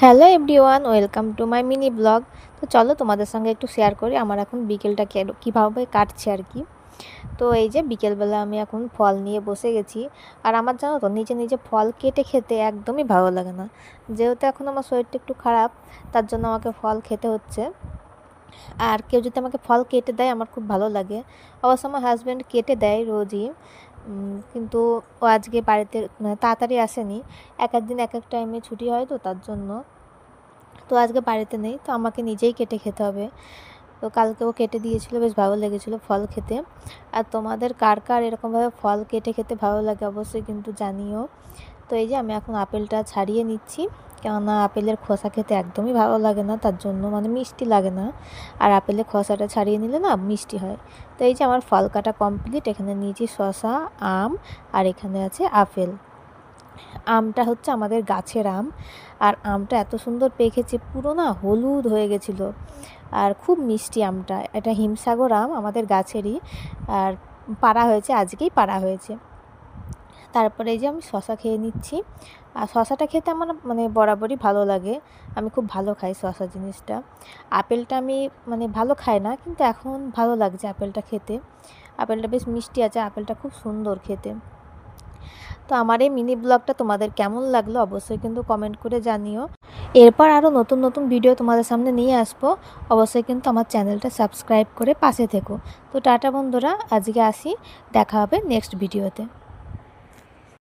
Hello everyone, welcome to my mini blog. তো চলো তোমাদের সঙ্গে একটু শেয়ার করি আমার এখন বিকেলটা কীভাবে কাটছে আর কি। তো এই যে বিকেলবেলা আমি এখন ফল নিয়ে বসে গেছি। আর আমার জানো তো নিজে নিজে ফল কেটে খেতে একদমই ভালো লাগে না। যেহেতু এখন আমার শরীরটা একটু খারাপ, তার জন্য আমাকে ফল খেতে হচ্ছে। আর কেউ যদি আমাকে ফল কেটে দেয় আমার খুব ভালো লাগে। অবশ্য আমার হাজব্যান্ড কেটে দেয় রোজই, কিন্তু ও আজকে বাড়িতে মানে তাড়াতাড়ি আসেনি। এক এক দিন এক এক টাইমে ছুটি হয়, তো তার জন্য তো আজকে বাড়িতে নেই, তো আমাকে নিজেই কেটে খেতে হবে। তো কালকেও কেটে দিয়েছিল, বেশ ভালো লেগেছিলো ফল খেতে। আর তোমাদের কার কার এরকমভাবে ফল কেটে খেতে ভালো লাগে অবশ্যই কিন্তু জানিও। তো এই যে আমি এখন আপেলটা ছাড়িয়ে নিচ্ছি, কেননা আপেলের খোসা খেতে একদমই ভালো লাগে না, তার জন্য মানে মিষ্টি লাগে না। আর আপেলের খোসাটা ছাড়িয়ে নিলে না মিষ্টি হয়। তো এই যে আমার ফল কাটা কমপ্লিট। এখানে নিয়েছি শসা, আম, আর এখানে আছে আপেল। আমটা হচ্ছে আমাদের গাছের আম। আর আমটা এত সুন্দর পেকেছে, পুরো না হলুদ হয়ে গেছিলো। আর খুব মিষ্টি আমটা। এটা হিমসাগর আম, আমাদের গাছেরই। আর পাড়া হয়েছে, আজকেই পাড়া হয়েছে। তারপরে এই যে আমি শসা খেয়ে নিচ্ছি। আর শসাটা খেতে আমার মানে বরাবরই ভালো লাগে। আমি খুব ভালো খাই শসা জিনিসটা। আপেলটা আমি মানে ভালো খাই না, কিন্তু এখন ভালো লাগছে আপেলটা খেতে। আপেলটা বেশ মিষ্টি আছে, আপেলটা খুব সুন্দর খেতে। তো আমার এই মিনি ব্লগটা তোমাদের কেমন লাগলো অবশ্যই কিন্তু কমেন্ট করে জানিও। এরপর আরও নতুন নতুন ভিডিও তোমাদের সামনে নিয়ে আসবো। অবশ্যই কিন্তু আমার চ্যানেলটা সাবস্ক্রাইব করে পাশে থেকো। তো টাটা বন্ধুরা, আজকে আসি, দেখা হবে নেক্সট ভিডিওতে।